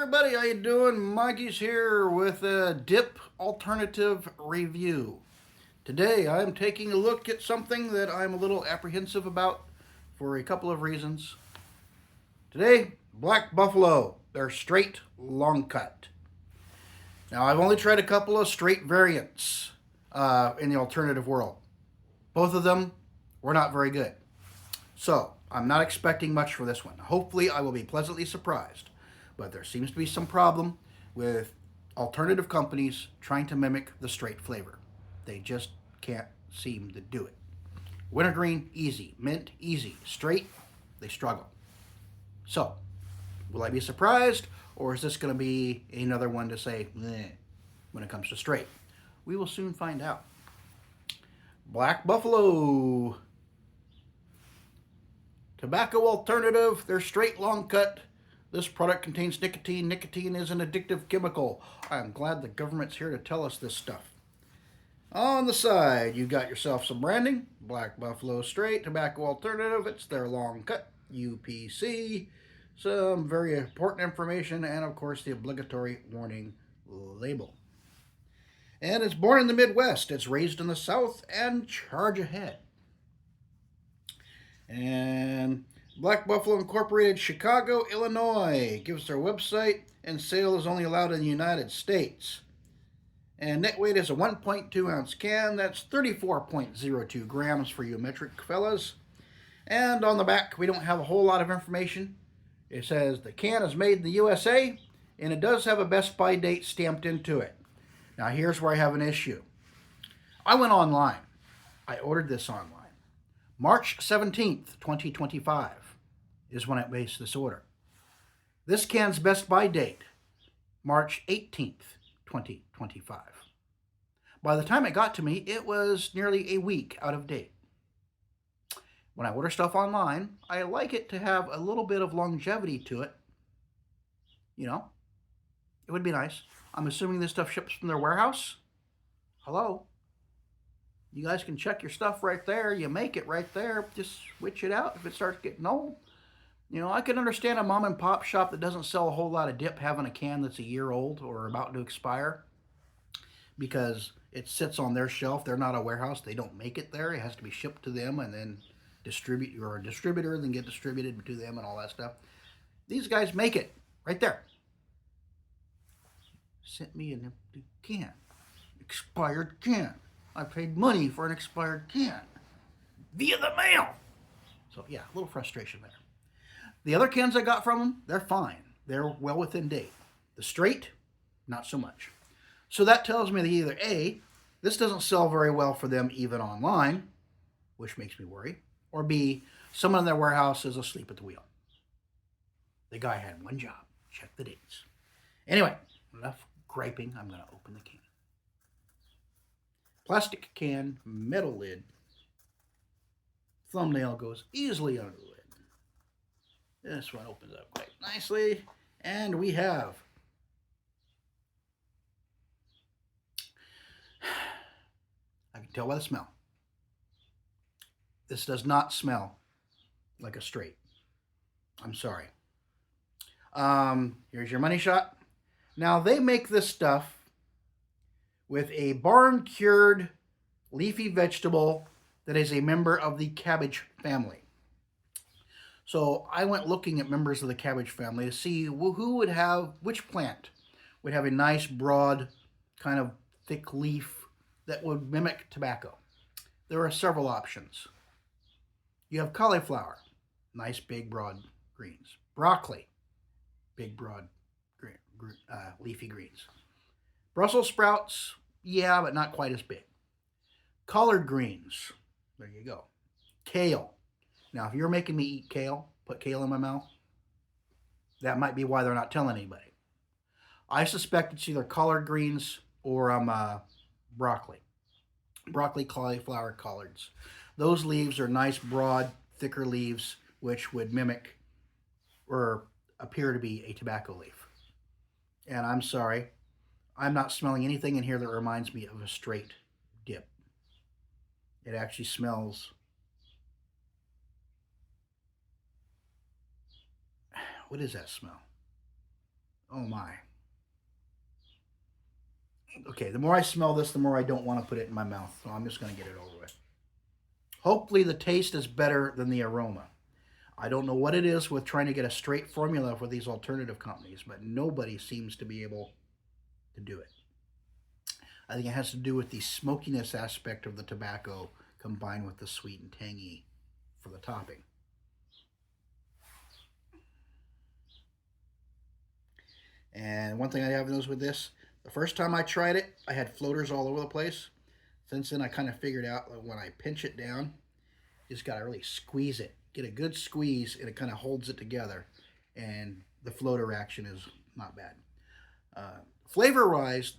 Everybody, how you doing? Mikey's here with a dip alternative review. Today I'm taking a look at something that I'm a little apprehensive about for a couple of reasons. Today, Black Buffalo, their straight long cut. Now I've only tried a couple of straight variants in the alternative world. Both of them were not very good. So I'm not expecting much for this one. Hopefully I will be pleasantly surprised. But there seems to be some problem with alternative companies trying to mimic the straight flavor. They just can't seem to do it. Wintergreen, easy. Mint, easy. Straight, they struggle. So, will I be surprised, or is this going to be another one to say, meh, when it comes to straight? We will soon find out. Black Buffalo. Tobacco alternative, they're straight long cut. This product contains nicotine. Nicotine is an addictive chemical. I'm glad the government's here to tell us this stuff. On the side, you got yourself some branding. Black Buffalo Straight, Tobacco Alternative. It's their long cut, UPC. Some very important information, and of course the obligatory warning label. And it's born in the Midwest. It's raised in the South, and charge ahead. And Black Buffalo Incorporated, Chicago, Illinois, gives their website, and sale is only allowed in the United States. And net weight is a 1.2 ounce can. That's 34.02 grams for you metric fellas. And on the back, we don't have a whole lot of information. It says the can is made in the USA, and it does have a best by date stamped into it. Now here's where I have an issue. I went online. I ordered this online. March 17th, 2025 is when I placed this order. This can's best by date, March 18th, 2025. By the time it got to me, it was nearly a week out of date. When I order stuff online, I like it to have a little bit of longevity to it. You know, it would be nice. I'm assuming this stuff ships from their warehouse. Hello? You guys can check your stuff right there. You make it right there. Just switch it out if it starts getting old. You know, I can understand a mom and pop shop that doesn't sell a whole lot of dip having a can that's a year old or about to expire because it sits on their shelf. They're not a warehouse. They don't make it there. It has to be shipped to them and then distribute, or a distributor, then get distributed to them and all that stuff. These guys make it right there. Sent me an empty can. Expired can. I paid money for an expired can via the mail. So yeah, a little frustration there. The other cans I got from them, they're fine. They're well within date. The straight, not so much. So that tells me that either A, this doesn't sell very well for them even online, which makes me worry, or B, someone in their warehouse is asleep at the wheel. The guy had one job, check the dates. Anyway, enough griping, I'm going to open the can. Plastic can, metal lid. Thumbnail goes easily under the lid. This one opens up quite nicely. And we have I can tell by the smell. This does not smell like a straight. I'm sorry. Here's your money shot. Now they make this stuff with a barn-cured leafy vegetable that is a member of the cabbage family. So I went looking at members of the cabbage family to see who would have, which plant would have a nice, broad, kind of thick leaf that would mimic tobacco. There are several options. You have cauliflower, nice, big, broad greens. Broccoli, big, broad, leafy greens. Brussels sprouts, yeah, but not quite as big. Collard greens, there you go. Kale. Now, if you're making me eat kale, put kale in my mouth, that might be why they're not telling anybody. I suspect it's either collard greens or broccoli. Broccoli, cauliflower, collards. Those leaves are nice, broad, thicker leaves, which would mimic or appear to be a tobacco leaf. And I'm sorry, I'm not smelling anything in here that reminds me of a straight dip. It actually smells... What is that smell? Oh my. Okay, the more I smell this, the more I don't want to put it in my mouth. So I'm just going to get it over with. Hopefully the taste is better than the aroma. I don't know what it is with trying to get a straight formula for these alternative companies, but nobody seems to be able to do it. I think it has to do with the smokiness aspect of the tobacco combined with the sweet and tangy for the topping. And one thing I have noticed with this, the first time I tried it, I had floaters all over the place. Since then, I kind of figured out that when I pinch it down, you just got to really squeeze it. Get a good squeeze, and it kind of holds it together. And the floater action is not bad. Flavor-wise,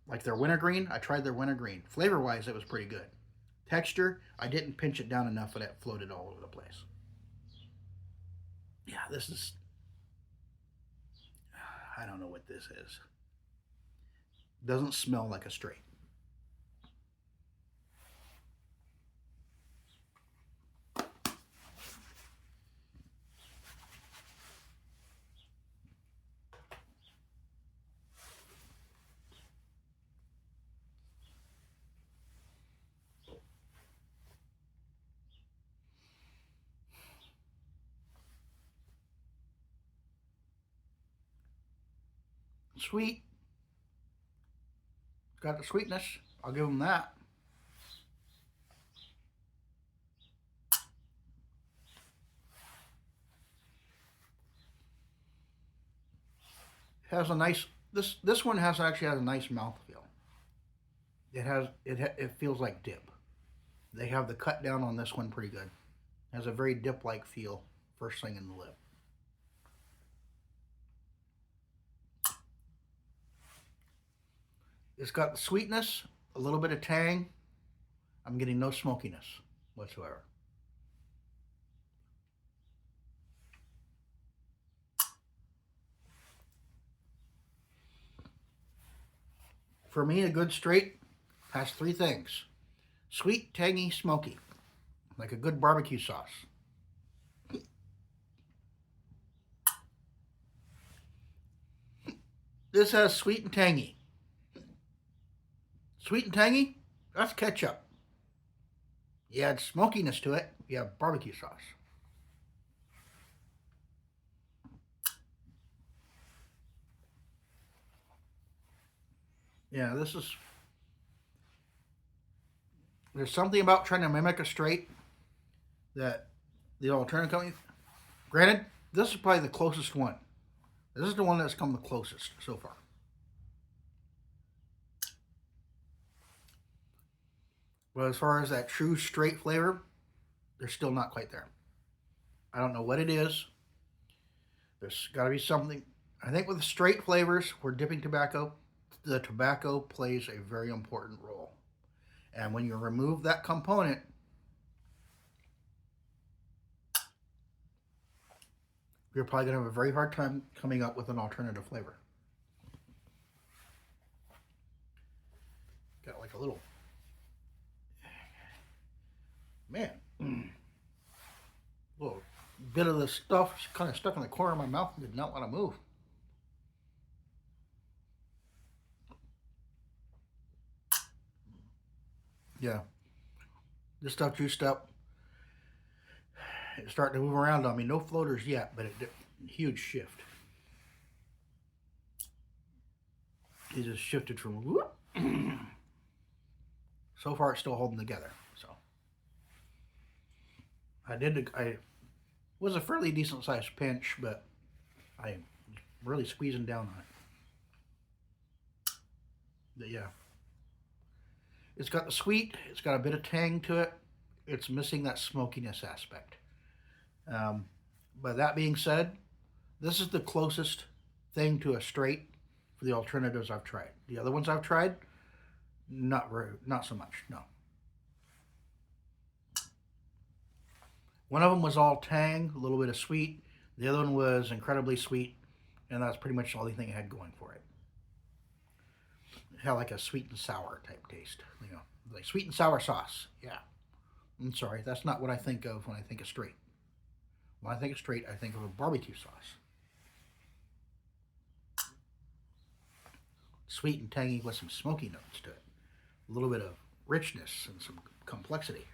like their wintergreen, I tried their wintergreen. Flavor-wise, it was pretty good. Texture, I didn't pinch it down enough, and it floated all over the place. Yeah, this is... I don't know what this is. Doesn't smell like a straight. Sweet. Got the sweetness. I'll give them that. It has a nice... This one actually has a nice mouthfeel. It feels like dip. They have the cut down on this one pretty good. It has a very dip-like feel first thing in the lip. It's got the sweetness, a little bit of tang. I'm getting no smokiness whatsoever. For me, a good straight has three things: sweet, tangy, smoky, like a good barbecue sauce. This has sweet and tangy. Sweet and tangy, that's ketchup. You add smokiness to it, you have barbecue sauce. Yeah, this is... There's something about trying to mimic a straight that the alternative company... Granted, this is probably the closest one. This is the one that's come the closest so far. But as far as that true straight flavor, they're still not quite there. I don't know what it is. There's got to be something. I think with the straight flavors, we're dipping tobacco. The tobacco plays a very important role. And when you remove that component, you're probably going to have a very hard time coming up with an alternative flavor. Got like a little... Man. A little bit of the stuff kind of stuck in the corner of my mouth and did not want to move. Yeah. This stuff juiced up. It's starting to move around on me. No floaters yet, but huge shift. It just shifted from whoop. So far, it's still holding together. So I was a fairly decent sized pinch, but I'm really squeezing down on it. But yeah, it's got the sweet. It's got a bit of tang to it. It's missing that smokiness aspect. But that being said, this is the closest thing to a straight for the alternatives I've tried. The other ones I've tried, not so much. No. One of them was all tang, a little bit of sweet. The other one was incredibly sweet, and that's pretty much the only thing it had going for it. It had like a sweet and sour type taste, like sweet and sour sauce. Yeah. I'm sorry, that's not what I think of when I think of straight. When I think of straight, I think of a barbecue sauce. sweet and tangy with some smoky notes to it. A little bit of richness and some complexity.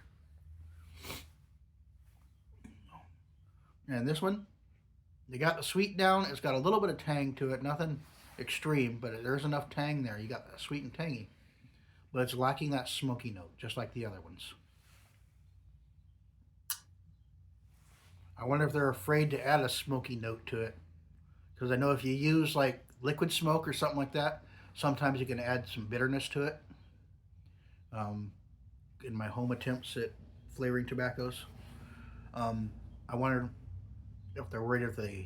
And this one, you got the sweet down. It's got a little bit of tang to it. Nothing extreme, but there's enough tang there. You got the sweet and tangy. But it's lacking that smoky note, just like the other ones. I wonder if they're afraid to add a smoky note to it. Because I know if you use like liquid smoke or something like that, sometimes you can add some bitterness to it. In my home attempts at flavoring tobaccos, I wonder if they're worried if the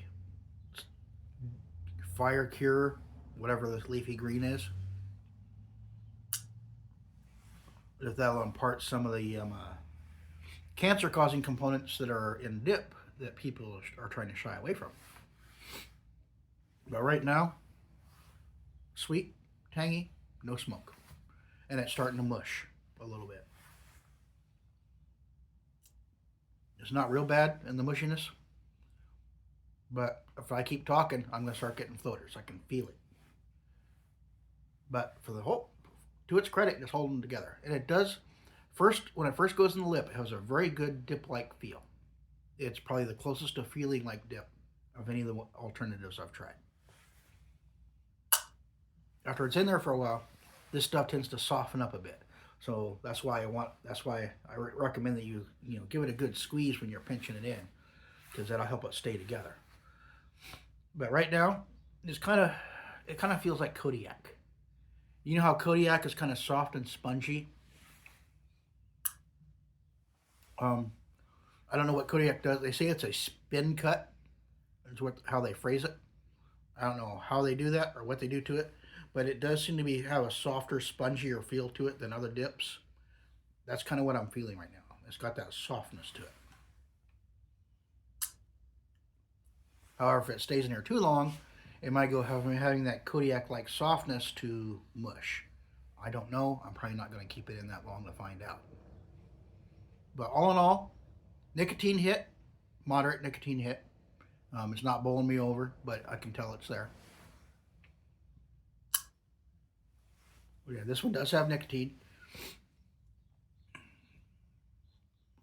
fire cure, whatever this leafy green is, if that'll impart some of the cancer-causing components that are in dip that people are trying to shy away from. But right now, sweet, tangy, no smoke. And it's starting to mush a little bit. It's not real bad in the mushiness, but if I keep talking, I'm going to start getting floaters. I can feel it. But to its credit, it's holding together. And it does, when it first goes in the lip, it has a very good dip-like feel. It's probably the closest to feeling like dip of any of the alternatives I've tried. After it's in there for a while, this stuff tends to soften up a bit. So that's why I recommend that you give it a good squeeze when you're pinching it in, because that'll help it stay together. But right now, it kind of feels like Kodiak. You know how Kodiak is kind of soft and spongy? I don't know what Kodiak does. They say it's a spin cut. Is how they phrase it. I don't know how they do that or what they do to it, but it does seem to have a softer, spongier feel to it than other dips. That's kind of what I'm feeling right now. It's got that softness to it. However, if it stays in here too long, it might go having that Kodiak-like softness to mush. I don't know. I'm probably not going to keep it in that long to find out. But all in all, nicotine hit, moderate nicotine hit. It's not bowling me over, but I can tell it's there. Yeah, this one does have nicotine.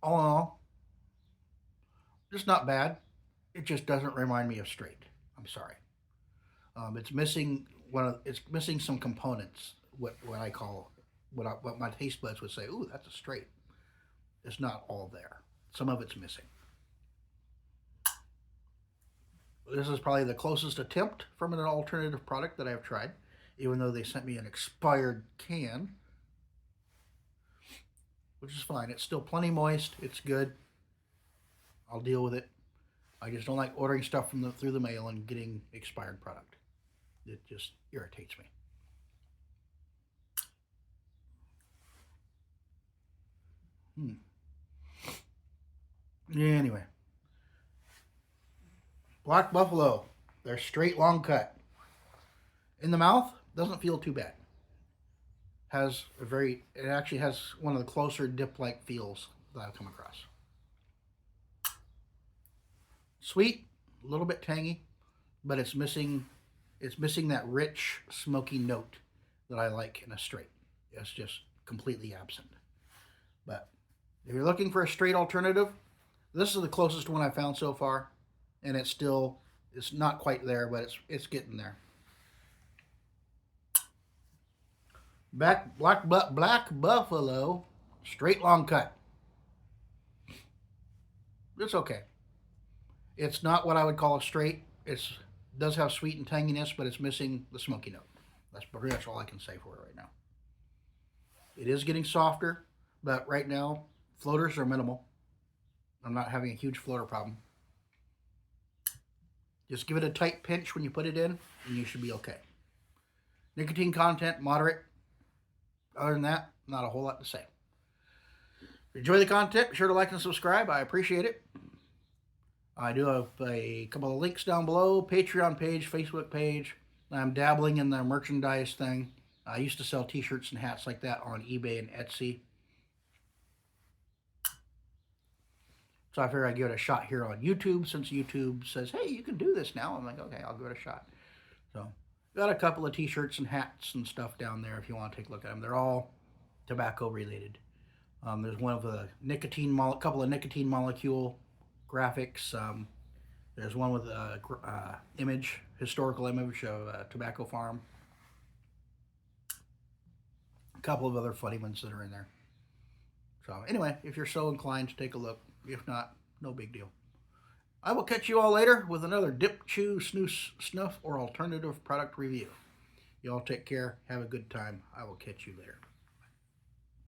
All in all, just not bad. It just doesn't remind me of straight. I'm sorry. It's missing some components. What I call what my taste buds would say. Ooh, that's a straight. It's not all there. Some of it's missing. This is probably the closest attempt from an alternative product that I've tried, even though they sent me an expired can, which is fine. It's still plenty moist. It's good. I'll deal with it. I just don't like ordering stuff through the mail and getting expired product. It just irritates me. Anyway. Black Buffalo. They're straight, long cut. In the mouth, doesn't feel too bad. It actually has one of the closer dip-like feels that I've come across. Sweet, a little bit tangy, but it's missing that rich, smoky note that I like in a straight. It's just completely absent. But if you're looking for a straight alternative, this is the closest one I found so far, and it's not quite there, but it's getting there. Black Buffalo, straight, long cut. It's okay. It's not what I would call a straight. It does have sweet and tanginess, but it's missing the smoky note. That's pretty much all I can say for it right now. It is getting softer, but right now, floaters are minimal. I'm not having a huge floater problem. Just give it a tight pinch when you put it in, and you should be okay. Nicotine content, moderate. Other than that, not a whole lot to say. If you enjoy the content, be sure to like and subscribe. I appreciate it. I do have a couple of links down below, Patreon page, Facebook page. I'm dabbling in the merchandise thing. I used to sell t-shirts and hats like that on eBay and Etsy. So I figured I'd give it a shot here on YouTube, since YouTube says, hey, you can do this now. I'm like, okay, I'll give it a shot. So Got a couple of t-shirts and hats and stuff down there if you want to take a look at them. They're all tobacco related. There's one of a couple of nicotine molecule graphics. There's one with a historical image of a tobacco farm. A couple of other funny ones that are in there. So anyway, if you're so inclined to take a look, if not, no big deal. I will catch you all later with another dip, chew, snooze, snuff, or alternative product review. You all take care. Have a good time. I will catch you later.